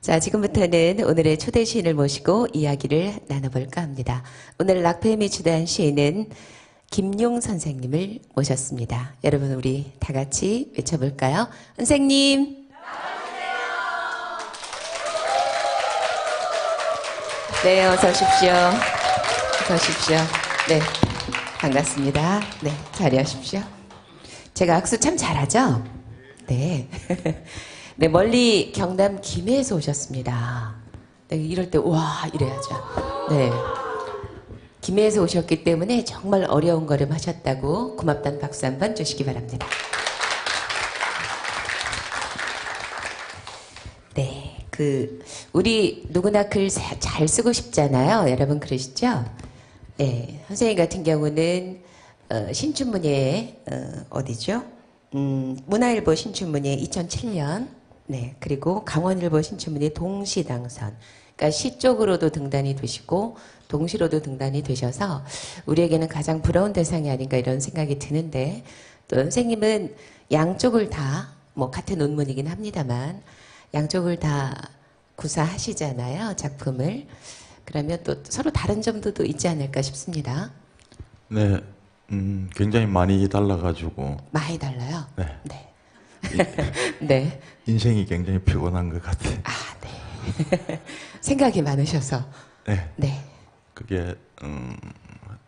자, 지금부터는 오늘의 초대 시인을 모시고 이야기를 나눠볼까 합니다. 오늘 락페임이 주도한 시인은 김용 선생님을 모셨습니다. 여러분, 우리 다 같이 외쳐볼까요? 선생님! 네, 어서 오십시오. 어서 오십시오. 네, 반갑습니다. 네, 자리하십시오. 제가 악수 참 잘하죠? 네. 네, 멀리 경남 김해에서 오셨습니다. 네, 이럴 때, 와, 이래야죠. 네. 김해에서 오셨기 때문에 정말 어려운 걸음 하셨다고 고맙다는 박수 한번 주시기 바랍니다. 네. 우리 누구나 글 잘 쓰고 싶잖아요. 여러분 그러시죠? 네. 선생님 같은 경우는, 신춘문예, 어디죠? 문화일보 신춘문예 2007년, 네, 그리고 강원일보 신춘문예 동시 당선. 그러니까 시 쪽으로도 등단이 되시고 동시로도 등단이 되셔서 우리에게는 가장 부러운 대상이 아닌가 이런 생각이 드는데, 또 선생님은 양쪽을 다, 뭐 같은 논문이긴 합니다만 양쪽을 다 구사하시잖아요, 작품을. 그러면 또 서로 다른 점도 또 있지 않을까 싶습니다. 네, 굉장히 많이 달라가지고. 많이 달라요? 네. 네. 네. 인생이 굉장히 피곤한 것 같아요. 아, 네. 생각이 많으셔서. 네. 네. 그게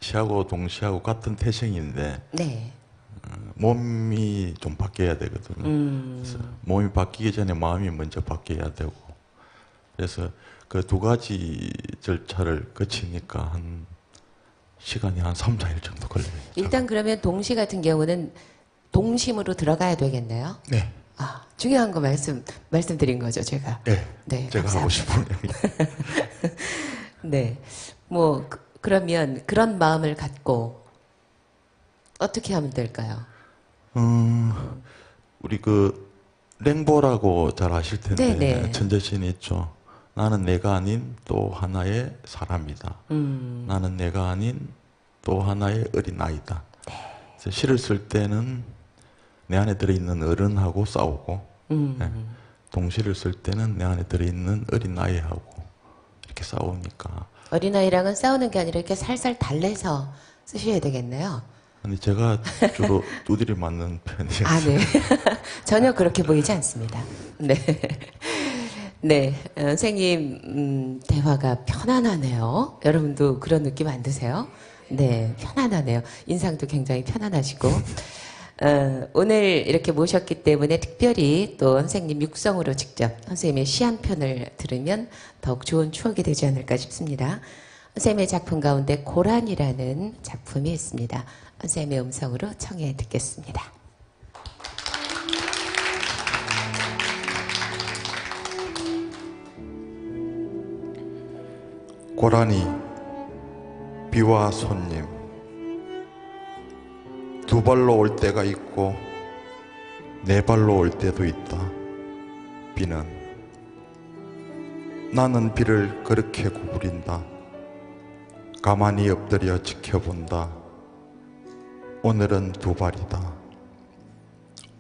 시하고 동시하고 같은 태생인데 네. 몸이 좀 바뀌어야 되거든요. 그래서 몸이 바뀌기 전에 마음이 먼저 바뀌어야 되고, 그래서 그 두 가지 절차를 거치니까 한 시간이 한 3, 4일 정도 걸려요. 일단 그러면 동시 같은 경우는 동심으로 들어가야 되겠네요. 네. 아, 중요한 거 말씀드린 거죠, 제가. 네. 네, 제가 감사합니다. 하고 싶은 얘기. 네. 뭐, 그러면 그런 마음을 갖고 어떻게 하면 될까요? 우리 랭보라고 잘 아실 텐데, 네네. 천재신이 있죠. 나는 내가 아닌 또 하나의 사람이다. 나는 내가 아닌 또 하나의 어린아이다. 그래서 시를 쓸 때는 내 안에 들어있는 어른하고 싸우고, 네. 동시를 쓸 때는 내 안에 들어있는 어린아이하고 이렇게 싸우니까. 어린아이랑은 싸우는 게 아니라 이렇게 살살 달래서 쓰셔야 되겠네요. 근데 제가 주로 두드리 맞는 편이어서. 아, 네. 전혀 그렇게 보이지 않습니다. 네. 네. 선생님, 대화가 편안하네요. 여러분도 그런 느낌 안 드세요? 네. 편안하네요. 인상도 굉장히 편안하시고. 오늘 이렇게 모셨기 때문에 특별히 또 선생님 육성으로 직접 선생님의 시 한 편을 들으면 더욱 좋은 추억이 되지 않을까 싶습니다. 선생님의 작품 가운데 고란이라는 작품이 있습니다. 선생님의 음성으로 청해 듣겠습니다. 고라니, 비와 손님. 두 발로 올 때가 있고 네 발로 올 때도 있다. 비는 나는 비를 그렇게 구부린다. 가만히 엎드려 지켜본다. 오늘은 두 발이다.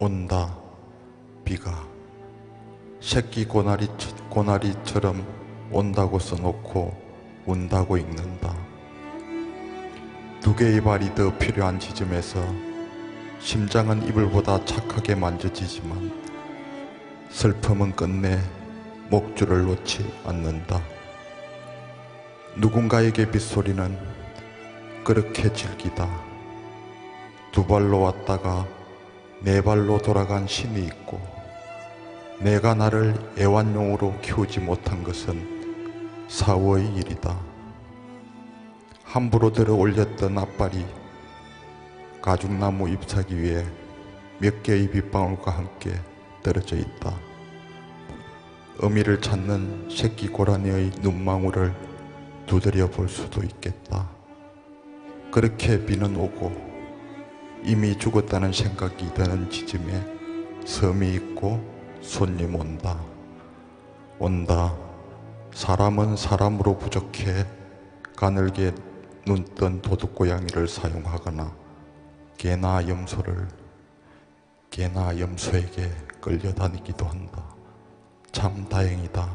온다. 비가 새끼 고나리처럼 온다고 써놓고 운다고 읽는다. 두 개의 발이 더 필요한 지점에서 심장은 이불보다 착하게 만져지지만 슬픔은 끝내 목줄을 놓지 않는다. 누군가에게 빗소리는 그렇게 질기다. 두 발로 왔다가 네 발로 돌아간 신이 있고, 내가 나를 애완용으로 키우지 못한 것은 사후의 일이다. 함부로 들어 올렸던 앞발이 가죽나무 잎사귀 위에 몇 개의 빗방울과 함께 떨어져 있다. 어미를 찾는 새끼 고라니의 눈망울을 두드려 볼 수도 있겠다. 그렇게 비는 오고 이미 죽었다는 생각이 드는 지점에 섬이 있고 손님 온다. 온다. 사람은 사람으로 부족해 가늘게 눈뜬 도둑고양이를 사용하거나 개나 염소에게 끌려다니기도 한다. 참 다행이다.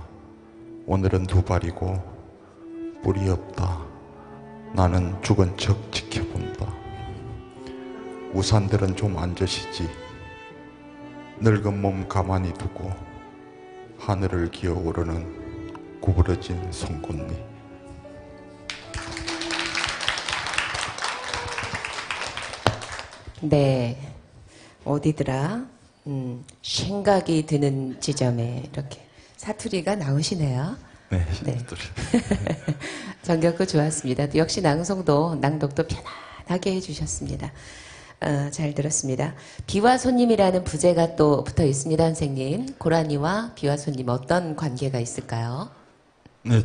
오늘은 두 발이고 뿔이 없다. 나는 죽은 척 지켜본다. 우산들은 좀 앉으시지. 늙은 몸 가만히 두고 하늘을 기어오르는 구부러진 송곳니. 네, 어디더라? 생각이 드는 지점에 이렇게 사투리가 나오시네요. 네, 네. 둘이. 정겹고 좋았습니다. 역시 낭독도 편안하게 해주셨습니다. 잘 들었습니다. 비와 손님이라는 부제가 또 붙어 있습니다, 선생님. 고라니와 비와 손님 어떤 관계가 있을까요? 네,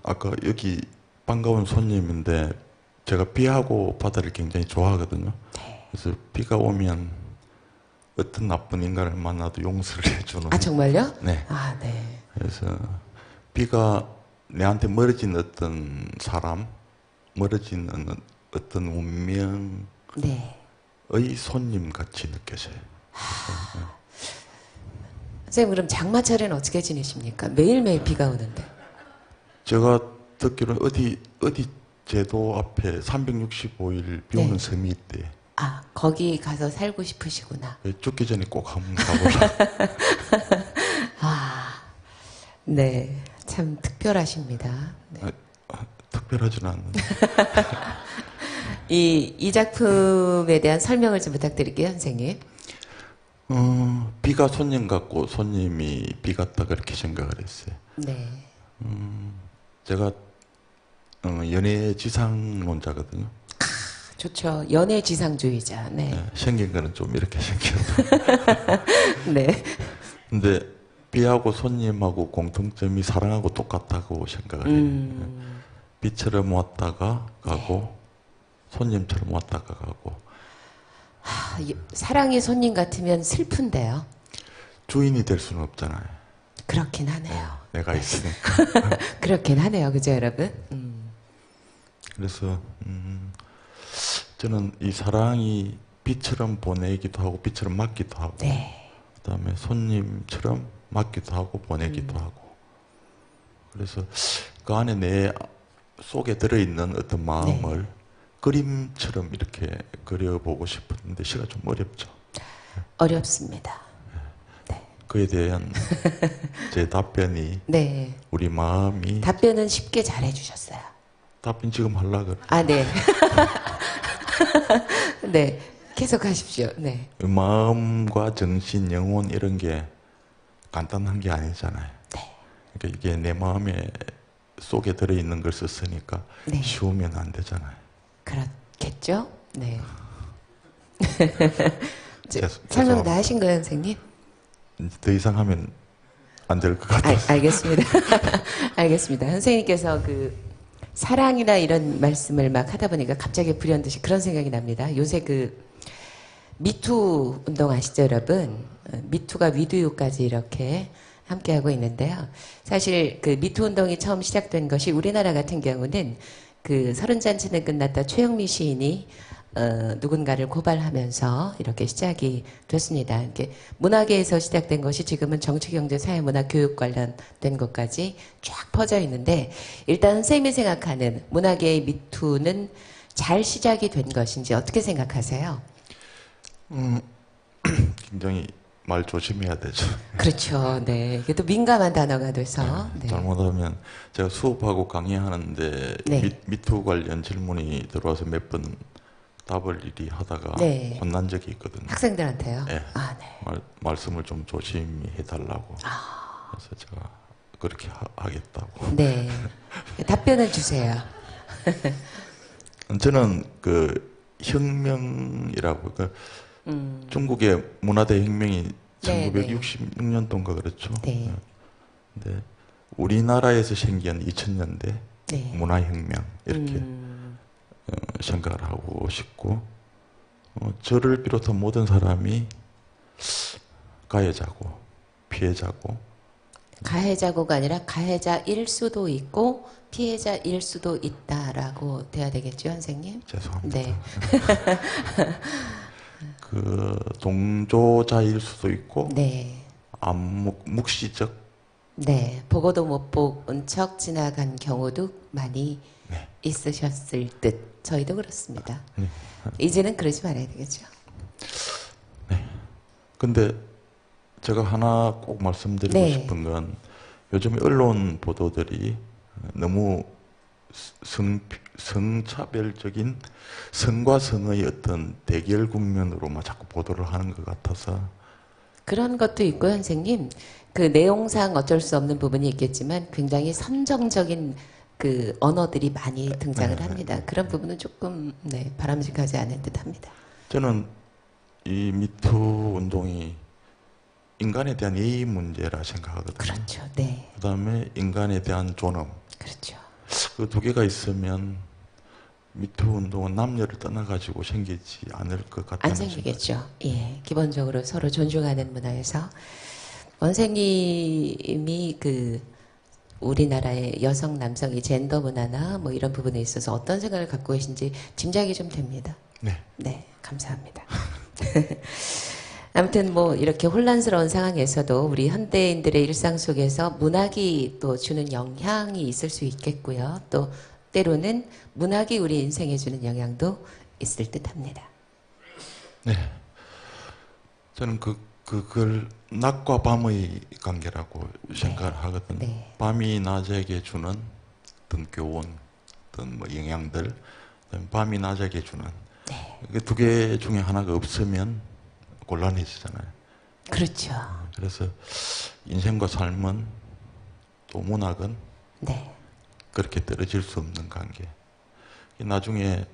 아까 여기 반가운 손님인데 제가 비하고 바다를 굉장히 좋아하거든요. 그래서 비가 오면 어떤 나쁜 인간을 만나도 용서를 해주는. 아, 정말요? 네. 아, 네. 그래서 비가 내한테 멀어진 어떤 사람, 멀어진 어떤 운명의 네. 손님 같이 느껴져요. 선생님, 그럼 장마철에는 어떻게 지내십니까? 매일매일 비가 오는데. 제가 듣기로는 어디 제도 앞에 365일 비 오는 네. 섬이 있대. 아, 거기 가서 살고 싶으시구나. 죽기 전에 꼭 한번 가보라. 아, 네. 참 특별하십니다. 네. 특별하지는 않는데. 이 작품에 대한 설명을 좀 부탁드릴게요, 선생님. 비가 손님 같고 손님이 비 같다 그렇게 생각을 했어요. 네. 제가 연애 지상론자거든요. 좋죠. 연애 지상주의자. 네. 네, 생긴 거는 좀 이렇게 생겨서. 네. 근데 비하고 손님하고 공통점이 사랑하고 똑같다고 생각을 해요. 비처럼 왔다가 가고 손님처럼 왔다가 가고. 사랑이 손님 같으면 슬픈데요. 주인이 될 수는 없잖아요. 그렇긴 하네요. 내가 있으니까. 그렇긴 하네요. 그죠, 여러분? 그래서 저는 이 사랑이 비처럼 보내기도 하고 비처럼 맞기도 하고 네. 그다음에 손님처럼 맞기도 하고 보내기도 하고 그래서 그 안에 내 속에 들어있는 어떤 마음을 그림처럼 이렇게 그려보고 싶었는데 시가 좀 어렵죠. 어렵습니다. 네. 그에 대한 제 답변이 네. 우리 마음이 답변은 쉽게 잘 해주셨어요. 답변 지금 하려고 그래. 아, 네. 네. 계속 하십시오. 네. 마음과 정신, 영혼 이런 게 간단한 게 아니잖아요. 네. 그러니까 이게 내 마음에 속에 들어있는 걸 썼으니까 네. 쉬우면 안 되잖아요. 그렇겠죠? 네. 설명 죄송합니다. 다 하신 거예요, 선생님? 더 이상 하면 안 될 것 같아요. 알겠습니다. 알겠습니다. 선생님께서 그 사랑이나 이런 말씀을 막 하다 보니까 갑자기 불현듯이 그런 생각이 납니다. 요새 그 미투 운동 아시죠, 여러분? 미투가 위두유까지 이렇게 함께하고 있는데요. 사실 그 미투 운동이 처음 시작된 것이 우리나라 같은 경우는 그 서른잔치는 끝났다 최영미 시인이 누군가를 고발하면서 이렇게 시작이 됐습니다. 이렇게 문화계에서 시작된 것이 지금은 정치, 경제, 사회, 문화, 교육 관련된 것까지 쫙 퍼져 있는데 일단 선생님이 생각하는 문화계의 미투는 잘 시작이 된 것인지 어떻게 생각하세요? 굉장히 말 조심해야 되죠. 그렇죠. 네. 이게 또 민감한 단어가 돼서. 네. 잘못하면 제가 수업하고 강의하는데 네. 미투 관련 질문이 들어와서 몇 번 답을 일이 하다가 네. 혼난 적이 있거든요. 학생들한테요? 네. 아, 네. 말씀을 좀 조심히 해달라고. 그래서 제가 그렇게 하겠다고. 네. 답변을 주세요. 저는 그 혁명이라고 그 중국의 문화대 혁명이 네, 1966년도인가 그렇죠. 네. 근데 우리나라에서 생긴 2000년대 네. 문화혁명 이렇게 생각을 하고 싶고 저를 비롯한 모든 사람이 가해자고 피해자고 가해자고가 아니라 가해자일 수도 있고 피해자일 수도 있다라고 돼야 되겠죠, 선생님? 죄송합니다. 네. 그 동조자일 수도 있고 네. 묵시적 네, 보고도 못 본 척 지나간 경우도 많이 네. 있으셨을 듯. 저희도 그렇습니다. 네. 이제는 그러지 말아야 되겠죠. 근데 제가 하나 꼭 말씀드리고 네. 싶은 건 요즘 언론 보도들이 너무 성차별적인 성과 성의 어떤 대결 국면으로만 자꾸 보도를 하는 것 같아서 그런 것도 있고요, 선생님. 그 내용상 어쩔 수 없는 부분이 있겠지만 굉장히 선정적인 그 언어들이 많이 등장을 합니다. 그런 부분은 조금 네, 바람직하지 않은 듯합니다. 저는 이 미투 운동이 인간에 대한 예의 문제라 생각하거든요. 그렇죠. 네. 그다음에 인간에 대한 존엄. 그렇죠. 그 두 개가 있으면 미투 운동은 남녀를 떠나가지고 생기지 않을 것 안 같다는 생기겠죠. 예. 기본적으로 서로 존중하는 문화에서 원생님이 그 우리나라의 여성, 남성이 젠더 문화나 뭐 이런 부분에 있어서 어떤 생각을 갖고 계신지 짐작이 좀 됩니다. 네. 네, 감사합니다. 아무튼 뭐 이렇게 혼란스러운 상황에서도 우리 현대인들의 일상 속에서 문학이 또 주는 영향이 있을 수 있겠고요. 또 때로는 문학이 우리 인생에 주는 영향도 있을 듯합니다. 네. 저는 그걸 낮과 밤의 관계라고 생각을 하거든요. 네. 밤이 낮에게 주는 어떤 교훈, 어떤 뭐 영향들, 그다음에 밤이 낮에게 주는 네. 그 두 개 중에 하나가 없으면 곤란해지잖아요. 그렇죠. 그래서 인생과 삶은 또 문학은 네. 그렇게 떨어질 수 없는 관계. 나중에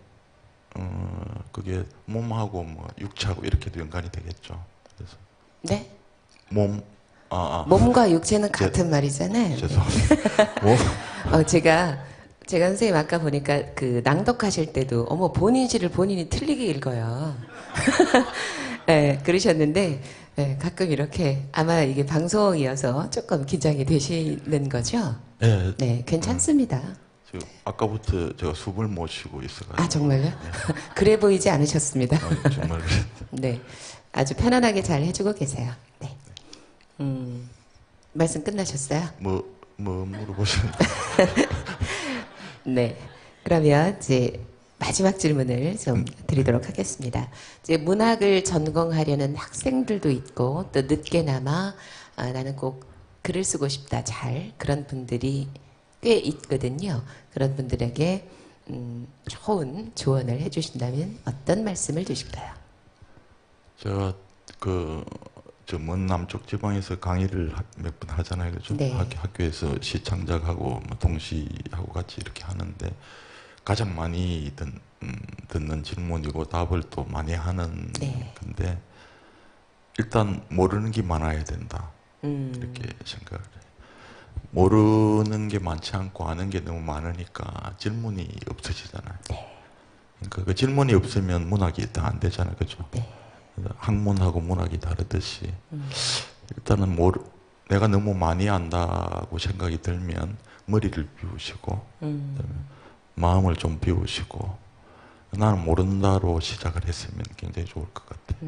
그게 몸하고 뭐 육체하고 이렇게도 연관이 되겠죠. 그래서 네? 몸, 몸과 육체는 같은 말이잖아요. 죄송합니다. 몸, 제가 선생님 아까 보니까 그 낭독하실 때도 어머 본인 시를 본인이 틀리게 읽어요. 네, 그러셨는데 네, 가끔 이렇게 아마 이게 방송이어서 조금 긴장이 되시는 거죠? 네, 네, 괜찮습니다. 아까부터 제가 숨을 못 쉬고 있어가지고. 아 정말요? 그래 보이지 않으셨습니다. 정말 네, 아주 편안하게 잘 해주고 계세요. 네, 말씀 끝나셨어요? 뭐 물어보시면 네. 그러면 이제 마지막 질문을 좀 드리도록 하겠습니다. 이제 문학을 전공하려는 학생들도 있고 또 늦게나마 나는 꼭 글을 쓰고 싶다 잘 그런 분들이 꽤 있거든요. 그런 분들에게 좋은 조언을 해주신다면 어떤 말씀을 주실까요? 제가 저 먼 남쪽 지방에서 강의를 몇 번 하잖아요, 그죠? 네. 학교에서 시창작하고 뭐 동시하고 같이 이렇게 하는데 가장 많이 듣는 질문이고 답을 또 많이 하는 네. 건데 일단 모르는 게 많아야 된다 이렇게 음, 생각을 해요. 모르는 게 많지 않고 아는 게 너무 많으니까 질문이 없어지잖아요. 네. 그러니까 그 질문이 없으면 문학이 다 안 되잖아요, 그죠? 네. 학문하고 문학이 다르듯이 일단은 내가 너무 많이 안다고 생각이 들면 머리를 비우시고 그다음에 마음을 좀 비우시고 나는 모른다로 시작을 했으면 굉장히 좋을 것 같아요.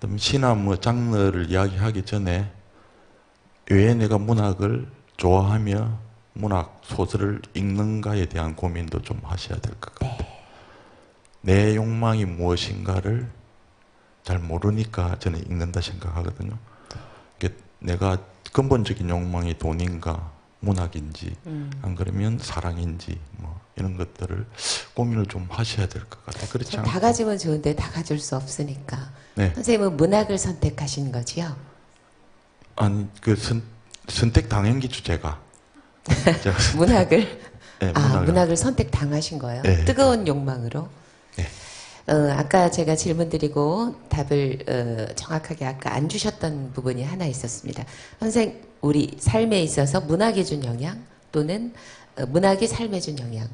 그다음에 시나 뭐 장르를 이야기하기 전에 왜 내가 문학을 좋아하며 문학 소설을 읽는가에 대한 고민도 좀 하셔야 될 것 같아요. 내 욕망이 무엇인가를 잘 모르니까 저는 읽는다 생각하거든요. 내가 근본적인 욕망이 돈인가 문학인지 안 그러면 사랑인지 뭐 이런 것들을 고민을 좀 하셔야 될 것 같아요. 그렇지 않고 다 가지면 좋은데 다 가질 수 없으니까 네. 선생님은 문학을 선택하신 거지요? 아니 선택 당연기죠 제가 문학을 네, 문학을 선택 당하신 거예요? 네. 뜨거운 욕망으로? 네. 아까 제가 질문 드리고 답을 정확하게 아까 안 주셨던 부분이 하나 있었습니다. 선생, 우리 삶에 있어서 문학이 준 영향 또는 문학이 삶에 준 영향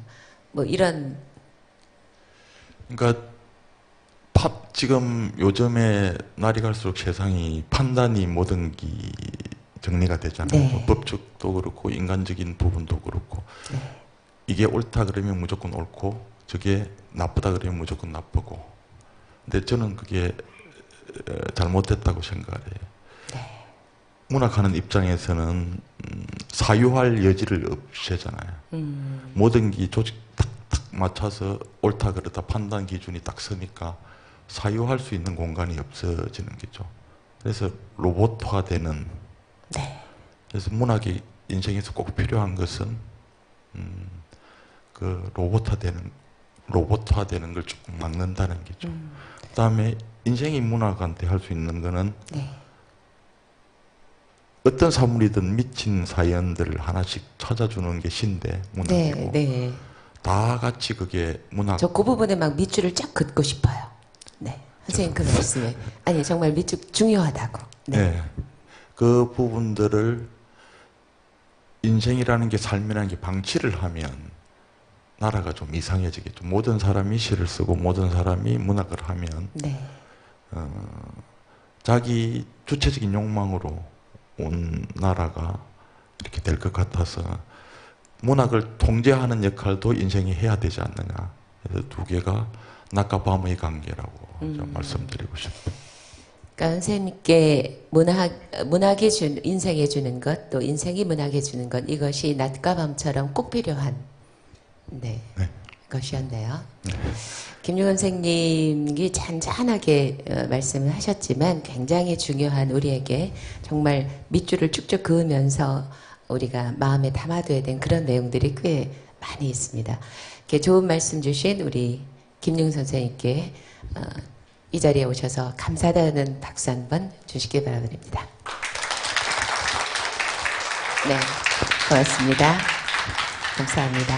뭐 이런 그러니까 지금 요즘에 날이 갈수록 세상이 판단이 모든 게 정리가 되잖아요. 네. 뭐 법적도 그렇고 인간적인 부분도 그렇고 네. 이게 옳다 그러면 무조건 옳고 저게 나쁘다 그러면 무조건 나쁘고 근데 저는 그게 잘못됐다고 생각을 해요. 네. 문학하는 입장에서는 사유할 여지를 없애잖아요. 모든 게 조직 탁탁 맞춰서 옳다 그르다 판단 기준이 딱 서니까 사유할 수 있는 공간이 없어지는 거죠. 그래서 로봇화되는. 네. 그래서 문학이 인생에서 꼭 필요한 것은 그 로봇화되는 걸 조금 막는다는 거죠. 그다음에 인생이 문학한테 할 수 있는 거는 네. 어떤 사물이든 미친 사연들을 하나씩 찾아주는 게 시인데 문학이고 네. 다 같이 그게 문학. 저 그 부분에 막 밑줄을 쫙 긋고 싶어요. 네. 선생님 그 말씀에. 아니, 정말 밑줄 중요하다고. 네. 네. 그 부분들을 인생이라는 게 삶이라는 게 방치를 하면 나라가 좀 이상해지겠죠. 모든 사람이 시를 쓰고 모든 사람이 문학을 하면 네. 자기 주체적인 욕망으로 온 나라가 이렇게 될 것 같아서 문학을 통제하는 역할도 인생이 해야 되지 않느냐. 그래서 두 개가 낮과 밤의 관계라고 좀 말씀드리고 싶어요. 그러니까 선생님께 문학이 인생에 주는 것, 또 인생이 문학에 주는 것, 이것이 낮과 밤처럼 꼭 필요한 네. 것이었네요. 김용원 선생님이 잔잔하게 말씀을 하셨지만 굉장히 중요한 우리에게 정말 밑줄을 쭉쭉 그으면서 우리가 마음에 담아둬야 되는 그런 내용들이 꽤 많이 있습니다. 이렇게 좋은 말씀 주신 우리 김용 선생님께 이 자리에 오셔서 감사하다는 박수 한번 주시기 바랍니다. 네, 고맙습니다. 감사합니다.